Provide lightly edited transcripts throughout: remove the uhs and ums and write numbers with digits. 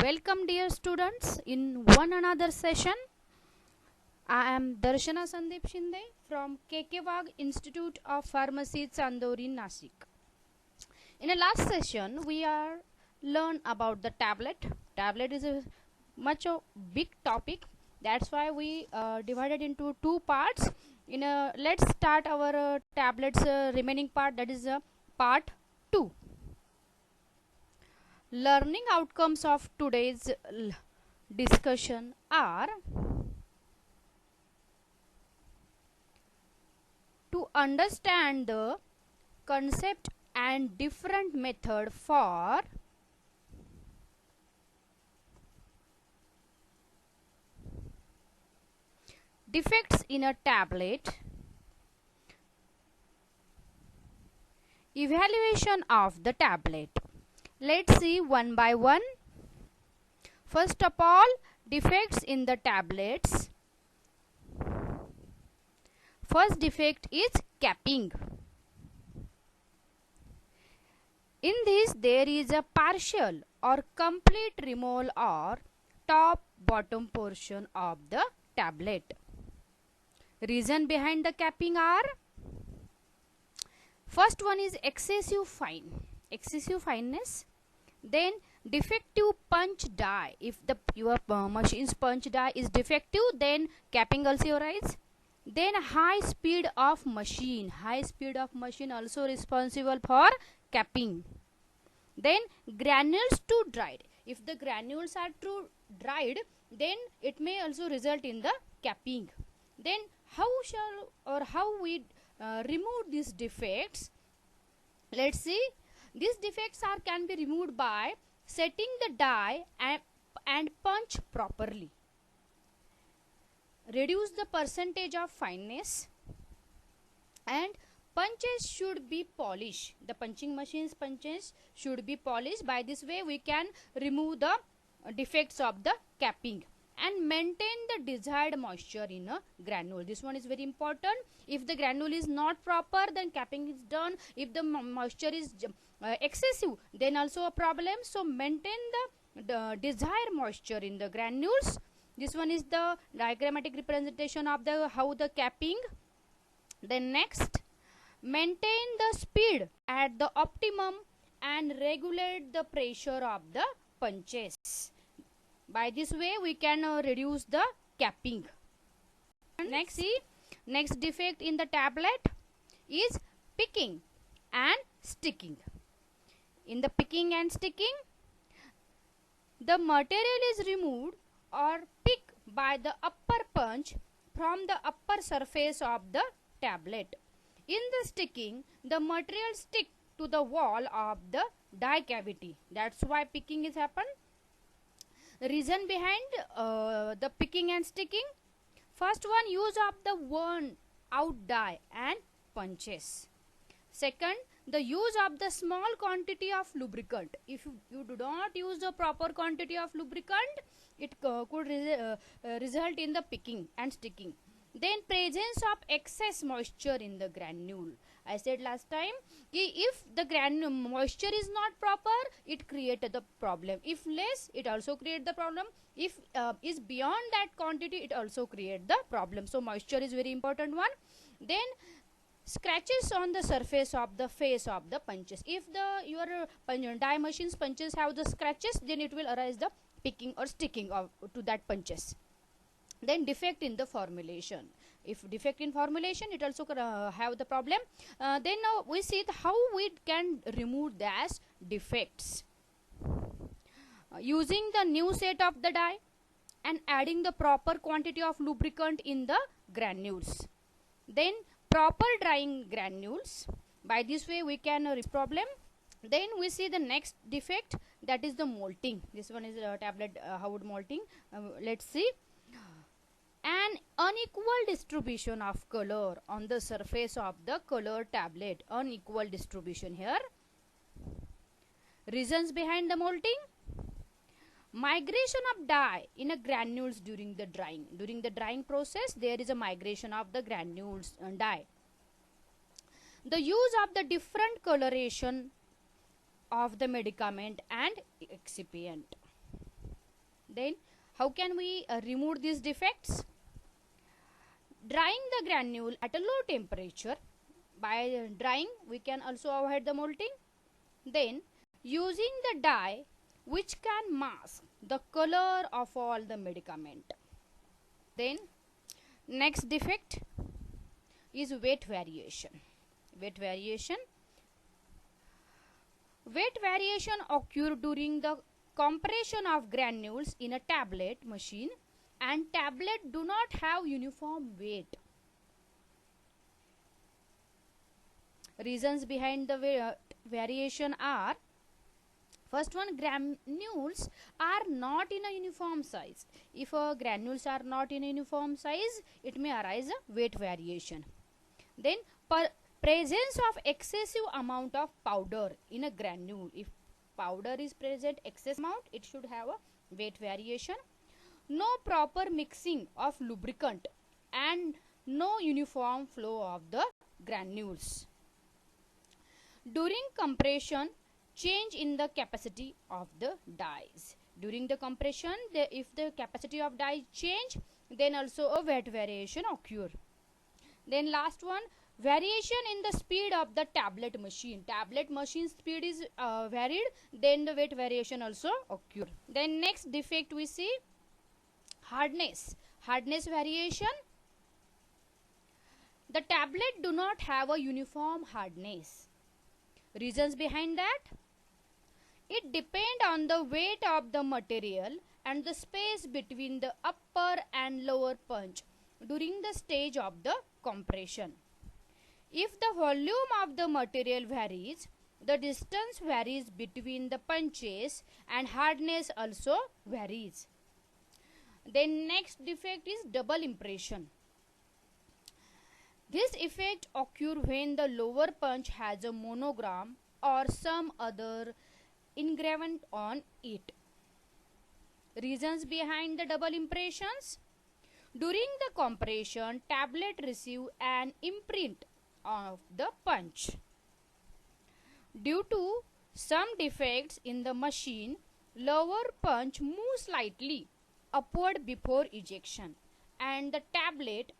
Welcome dear students in one another session. I am Darshana Sandeep Shinde from KK Wagh Institute of Pharmacy Chandori Nasik. In the last session we are learn about the tablet. Tablet is a big topic. That's why we divided into two parts. Let's start our tablets remaining part, that is part 2. Learning outcomes of today's discussion are: to understand the concept and different method for defects in a tablet, evaluation of the tablet. Let's see one by one. First of all, defects in the tablets. First defect is capping. In this there is a partial or complete removal or top bottom portion of the tablet. Reason behind the capping are: first one is excessive fineness, then defective punch die. If your machine's punch die is defective, then capping also arise. Then high speed of machine also responsible for capping. Then granules too dried. If the granules are too dried, then it may also result in the capping. Then how we remove these defects? Let's see. These defects can be removed by setting the die and punch properly. Reduce the percentage of fineness, and punches should be polished. The punching machine's punches should be polished. By this way we can remove the defects of the capping and maintain the desired moisture in a granule. This one is very important. If the granule is not proper, then capping is done. If the moisture is excessive, then also a problem. So maintain the desired moisture in the granules. This one is the diagrammatic representation of how the capping. Then next, maintain the speed at the optimum and regulate the pressure of the punches. By this way we can reduce the capping. Next defect in the tablet is picking and sticking. In the picking and sticking, the material is removed or picked by the upper punch from the upper surface of the tablet. In the sticking, the material stick to the wall of the die cavity. That's why picking is happened. The reason behind the picking and sticking: first one, use of the worn out die and punches. Second, the use of the small quantity of lubricant. If you do not use the proper quantity of lubricant, it could result in the picking and sticking. Then presence of excess moisture in the granule. I said last time, if the granule moisture is not proper, it creates the problem. If less, it also creates the problem. If is beyond that quantity, it also creates the problem. So moisture is very important one. Then scratches on the surface of the face of the punches. If your die machine's punches have the scratches, then it will arise the picking or sticking to that punches. Then defect in the formulation. If defect in formulation, it also have the problem. Then now we see how we can remove those defects. Using the new set of the die and adding the proper quantity of lubricant in the granules. Then proper drying granules. By this way we can problem. Then we see the next defect, that is the molting. This one is tablet Howard molting. Let's see. An unequal distribution of color on the surface of the color tablet. Unequal distribution here. Reasons behind the molting: migration of dye in a granules during the drying. During the drying process, there is a migration of the granules and dye. The use of the different coloration of the medicament and excipient. Then how can we remove these defects? Drying the granule at a low temperature. By drying we can also avoid the molting. Then using the dye which can mask the color of all the medicament. Then next defect is weight variation. Weight variation occur during the compression of granules in a tablet machine, and tablet do not have uniform weight. Reasons behind the weight variation are: first one, granules are not in a uniform size. If granules are not in a uniform size, it may arise a weight variation. Then presence of excessive amount of powder in a granule. If powder is present excess amount, it should have a weight variation. No proper mixing of lubricant and no uniform flow of the granules. During compression, change in the capacity of the dyes. During the compression, if the capacity of dye change, then also a weight variation occur. Then last one, variation in the speed of the tablet machine. Tablet machine speed is varied, then the weight variation also occur. Then next defect we see hardness variation. The tablet do not have a uniform hardness. Reasons behind that: it depends on the weight of the material and the space between the upper and lower punch during the stage of the compression. If the volume of the material varies, the distance varies between the punches and hardness also varies. Then next defect is double impression. This effect occurs when the lower punch has a monogram or some other engraving on it. Reasons behind the double impressions: during the compression, tablet receive an imprint of the punch. Due to some defects in the machine, lower punch moves slightly upward before ejection and the tablet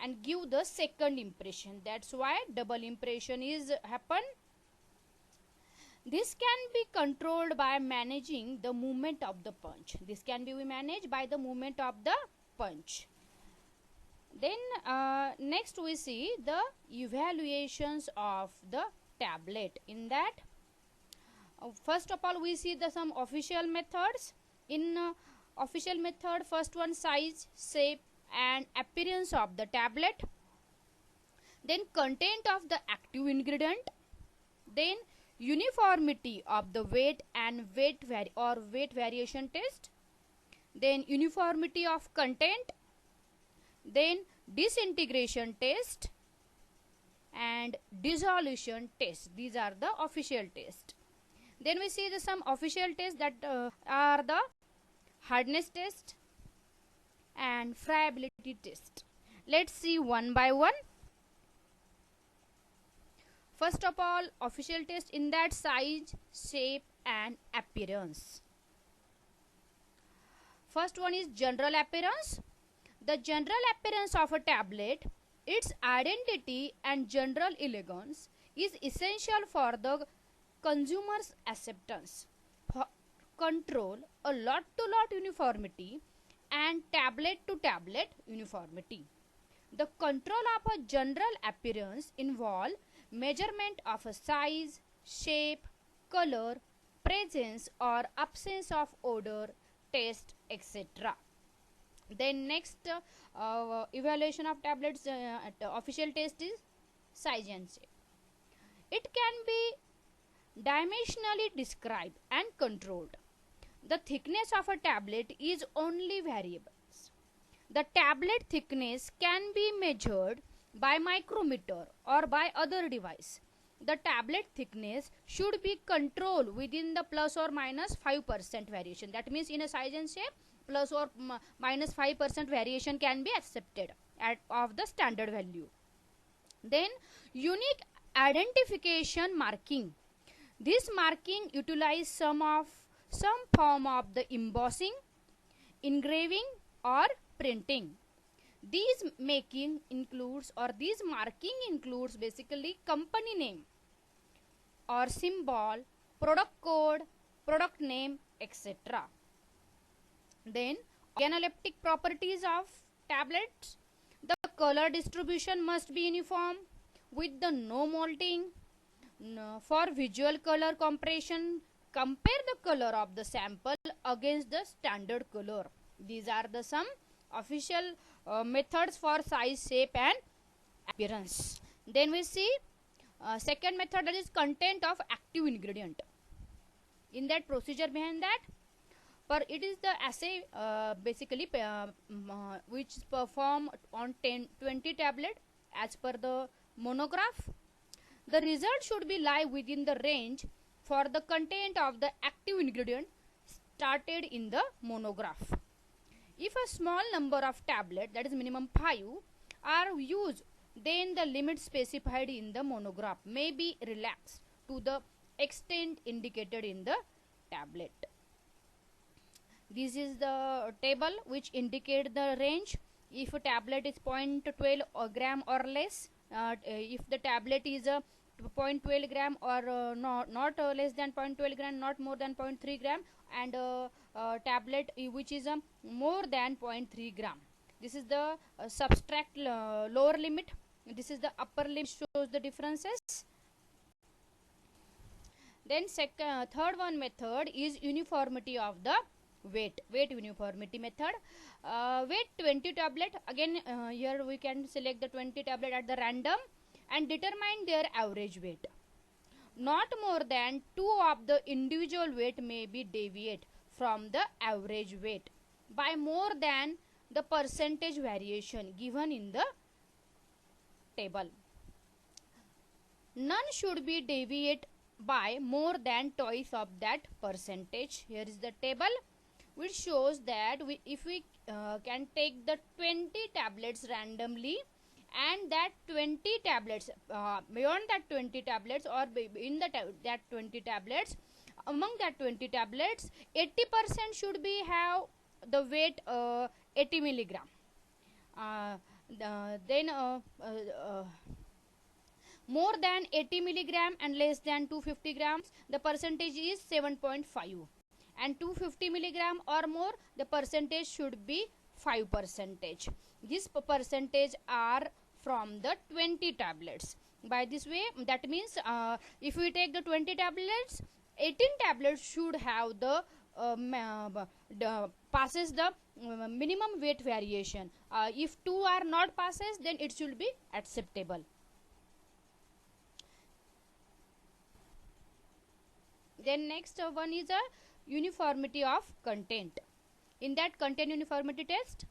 and give the second impression. That's why double impression is happen. This can be controlled by managing the movement of the punch. This can be managed by the movement of the punch. Then next we see the evaluations of the tablet. In that, first of all we see the some official methods. In official method, first one, size, shape and appearance of the tablet. Then content of the active ingredient. Then uniformity of the weight and weight variation test. Then uniformity of content. Then disintegration test and dissolution test. These are the official tests. Then we see some official tests that are the hardness test and friability test. Let's see one by one. First of all, official test, in that size, shape and appearance. First one is general appearance. The general appearance of a tablet, its identity and general elegance is essential for the consumer's acceptance. Control a lot to lot uniformity and tablet to tablet uniformity. The control of a general appearance involve measurement of a size, shape, color, presence or absence of odor, taste, etc. Then next evaluation of tablets official test is size and shape. It can be dimensionally described and controlled. The thickness of a tablet is only variable. The tablet thickness can be measured by micrometer or by other device. The tablet thickness should be controlled within the plus or minus 5% variation. That means in a size and shape, plus or minus 5% variation can be accepted of the standard value. Then unique identification marking. This marking utilize some form of the embossing. engraving or printing. These making includes or these marking includes basically company name or symbol, product code, product name, etc. Then organoleptic properties of tablets. The color distribution must be uniform with the no molding. For visual color comparison, compare the color of the sample against the standard color. These are the some official methods for size, shape and appearance. Then we see second method, that is content of active ingredient. In that procedure behind that, it is the assay basically which is performed on 20 tablet as per the monograph. The result should be lie within the range for the content of the active ingredient started in the monograph. If a small number of tablet, that is minimum 5, are used, then the limit specified in the monograph may be relaxed to the extent indicated in the tablet. This is the table which indicate the range. If a tablet is 0.12 gram or less, if the tablet is 0.12 gram or not less than 0.12 gram, not more than 0.3 gram, and tablet which is more than 0.3 gram. This is the subtract lower limit. This is the upper limit, shows the differences. Then third one method is uniformity of the weight uniformity method. Weight 20 tablet, again here we can select the 20 tablet at the random and determine their average weight. Not more than 2 of the individual weight may be deviate from the average weight by more than the percentage variation given in the table. None should be deviate by more than twice of that percentage. Here is the table which shows that if we can take the 20 tablets randomly, and that 20 tablets beyond that 20 tablets or in that 20 tablets, among that 20 tablets 80% should be have the weight 80 milligram. Then more than 80 milligram and less than 250 grams, the percentage is 7.5, and 250 milligram or more, the percentage should be 5%. This percentage are from the 20 tablets. By this way, that means if we take the 20 tablets, 18 tablets should have the passes the minimum weight variation. If 2 are not passes, then it should be acceptable. Then next one is a uniformity of content. In that content uniformity test,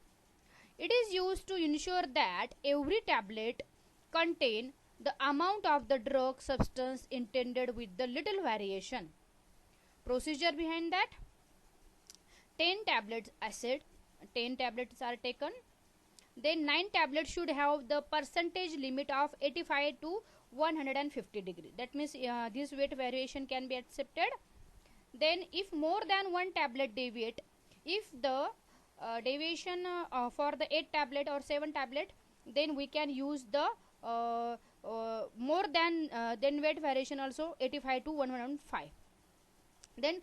it is used to ensure that every tablet contain the amount of the drug substance intended with the little variation. Procedure behind that: 10 tablets acid, 10 tablets are taken. Then 9 tablets should have the percentage limit of 85 to 150 degree. That means this weight variation can be accepted. Then if more than one tablet deviate, if the deviation for the 8 tablet or 7 tablet, then we can use the more than weight variation also 85 to 105. Then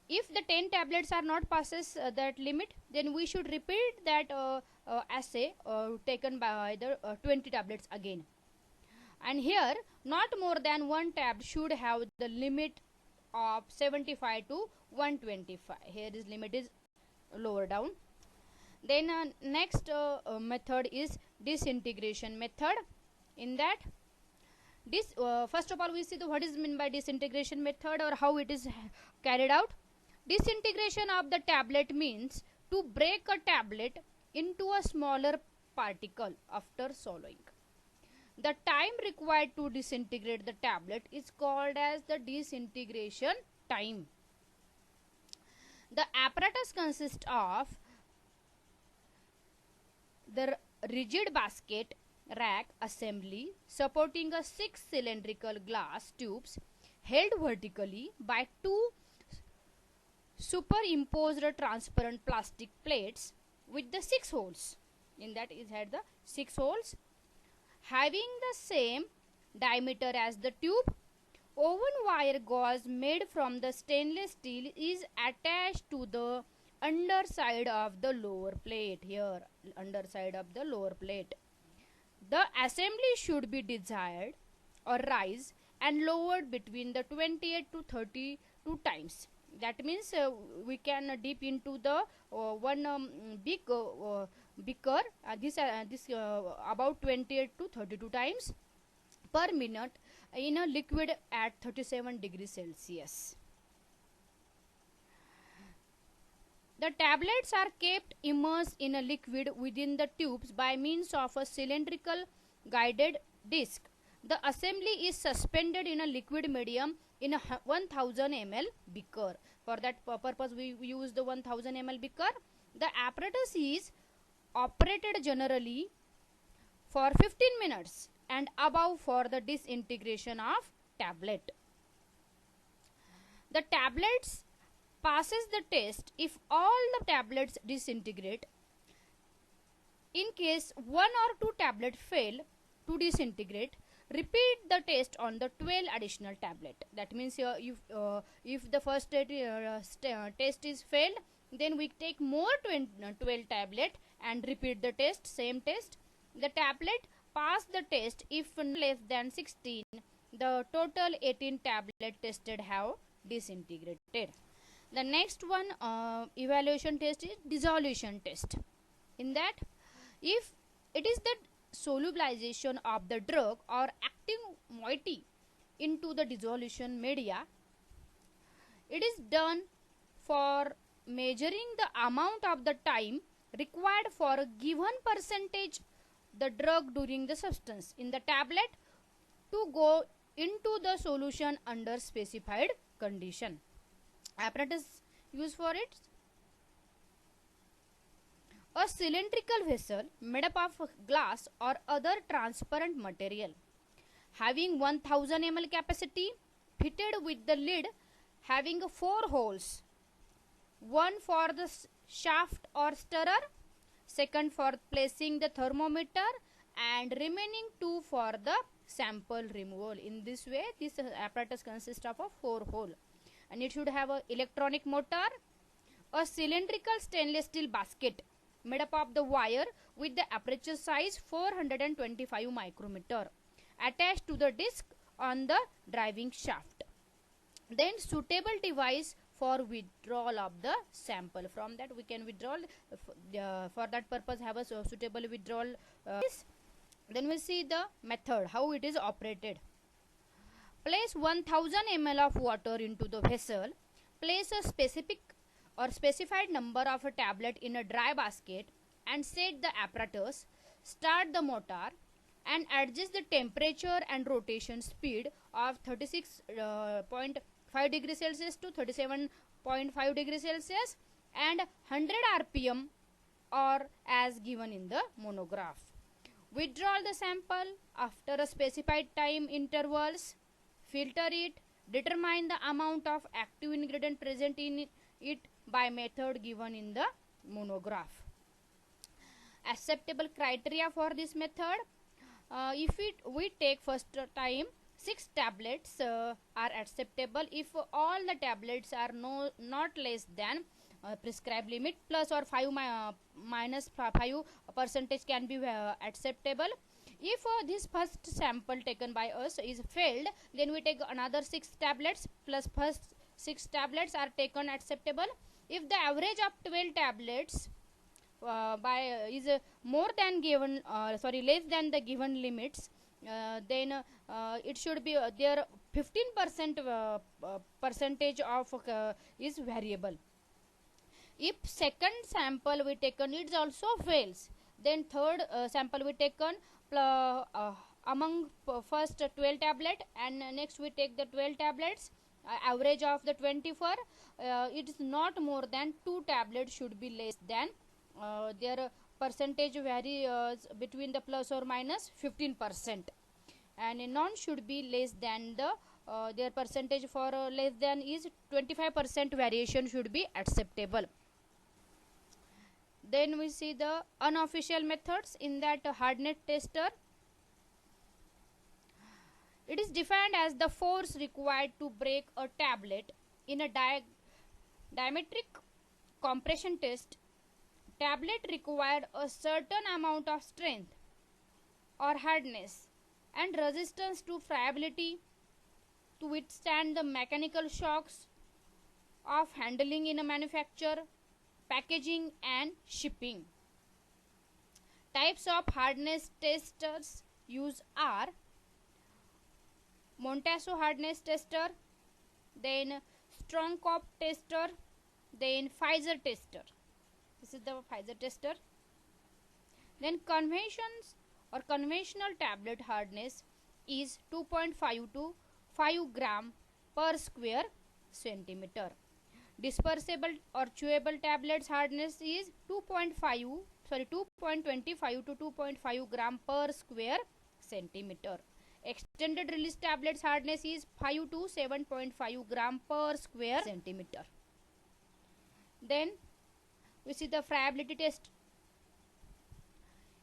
if the 10 tablets are not passes that limit, then we should repeat that assay taken by the 20 tablets again. And here not more than one tab should have the limit of 75 to 125. Here is limit is lower down. Then next method is disintegration method. In that, first of all we see what is meant by disintegration method or how it is carried out. Disintegration of the tablet means to break a tablet into a smaller particle after swallowing. The time required to disintegrate the tablet is called as the disintegration time. The apparatus consists of the rigid basket rack assembly supporting a 6 cylindrical glass tubes held vertically by 2 superimposed transparent plastic plates with the 6 holes. In that is had the 6 holes having the same diameter as the tube. Oven wire gauze made from the stainless steel is attached to the underside of the lower plate. Here, underside of the lower plate. The assembly should be desired or rise and lowered between the 28 to 32 times. That means we can dip into the one big beaker. This about 28 to 32 times per minute in a liquid at 37 degrees Celsius. The tablets are kept immersed in a liquid within the tubes by means of a cylindrical guided disc. The assembly is suspended in a liquid medium in a 1000 ml beaker. For that purpose we use the 1000 ml beaker. The apparatus is operated generally for 15 minutes and above for the disintegration of tablet. The tablets passes the test if all the tablets disintegrate. In case one or two tablets fail to disintegrate, repeat the test on the 12 additional tablet. That means if the first test is failed, then we take more 12 tablet and repeat the test, same test. The tablet pass the test if less than 16. The total 18 tablet tested have disintegrated. The next one evaluation test is dissolution test. In that, if it is the solubilization of the drug or active moiety into the dissolution media, it is done for measuring the amount of the time required for a given percentage the drug during the substance in the tablet to go into the solution under specified condition. Apparatus used for it: a cylindrical vessel made up of glass or other transparent material having 1000 ml capacity, fitted with the lid having 4 holes, one for the shaft or stirrer, second for placing the thermometer, and remaining 2 for the sample removal. In this way, this apparatus consists of a 4 hole, and it should have a electronic motor, a cylindrical stainless steel basket made up of the wire with the aperture size 425 micrometer attached to the disc on the driving shaft. Then suitable device for withdrawal of the sample. From that we can withdraw, for that purpose have a suitable withdrawal. Then we see the method, how it is operated. Place 1000 ml of water into the vessel. Place a specific or specified number of a tablet in a dry basket and set the apparatus. Start the motor and adjust the temperature and rotation speed of 36.5 degrees Celsius to 37.5 degrees Celsius and 100 rpm or as given in the monograph. Withdraw the sample after a specified time intervals. Filter it. Determine the amount of active ingredient present in it by method given in the monograph. Acceptable criteria for this method: if we take first time 6 tablets are acceptable if all the tablets are not less than prescribed limit, plus or 5 minus 5 percentage can be acceptable. If this first sample taken by us is failed, then we take another 6 tablets plus first 6 tablets are taken acceptable. If the average of 12 tablets is more than given less than the given limits, then it should be there 15% percentage of is variable. If second sample we taken it also fails, then third sample we taken among first 12 tablet, and next we take the 12 tablets, average of the 24, it is not more than 2 tablets should be less than their percentage varies between the plus or minus 15%, and none should be less than the their percentage for less than is 25% variation should be acceptable. Then we see the unofficial methods. In that hardness tester, it is defined as the force required to break a tablet in a diametric compression test. Tablet required a certain amount of strength or hardness and resistance to friability to withstand the mechanical shocks of handling in a manufacture, packaging and shipping. Types of hardness testers used are Montasso hardness tester, then Strongkopf tester, then Pfizer tester. This is the Pfizer tester. Then conventional tablet hardness is 2.5 to 5 gram per square centimeter. Dispersible or chewable tablets hardness is 2.25 to 2.5 gram per square centimeter. Extended release tablets hardness is 5 to 7.5 gram per square centimeter. Then we see the friability test.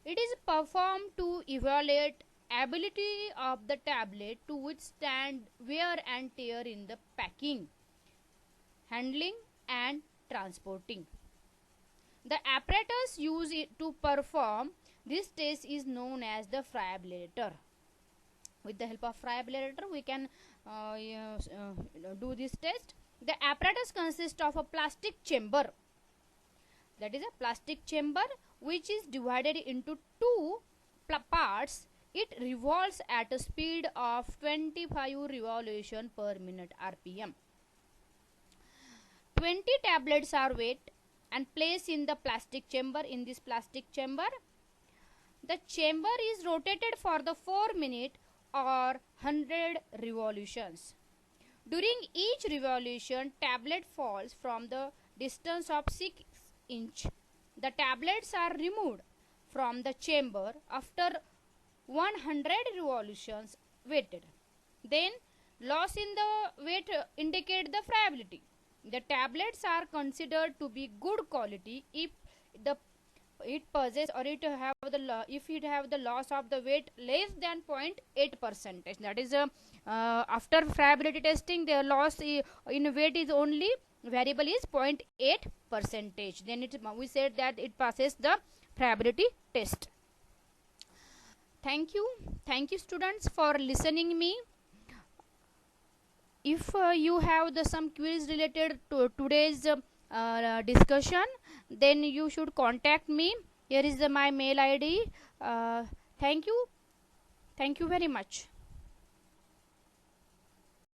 It is performed to evaluate ability of the tablet to withstand wear and tear in the packing, handling and transporting. The apparatus used to perform this test is known as the friabliator. With the help of friabliator we can do this test. The apparatus consists of a plastic chamber, that is a plastic chamber which is divided into two parts. It revolves at a speed of 25 revolution per minute RPM. 20 tablets are weighed and placed in the plastic chamber. In this plastic chamber, the chamber is rotated for the 4 minutes or 100 revolutions. During each revolution, tablet falls from the distance of 6 inch. The tablets are removed from the chamber after 100 revolutions weighted. Then loss in the weight indicate the friability. The tablets are considered to be good quality if it possess or it have the if it have the loss of the weight less than 0.8%. That is after friability testing, the loss in weight is only variable is 0.8%. Then we said that it passes the friability test. Thank you students for listening me. If you have some queries related to today's discussion, then you should contact me. Here is my mail ID. Thank you very much.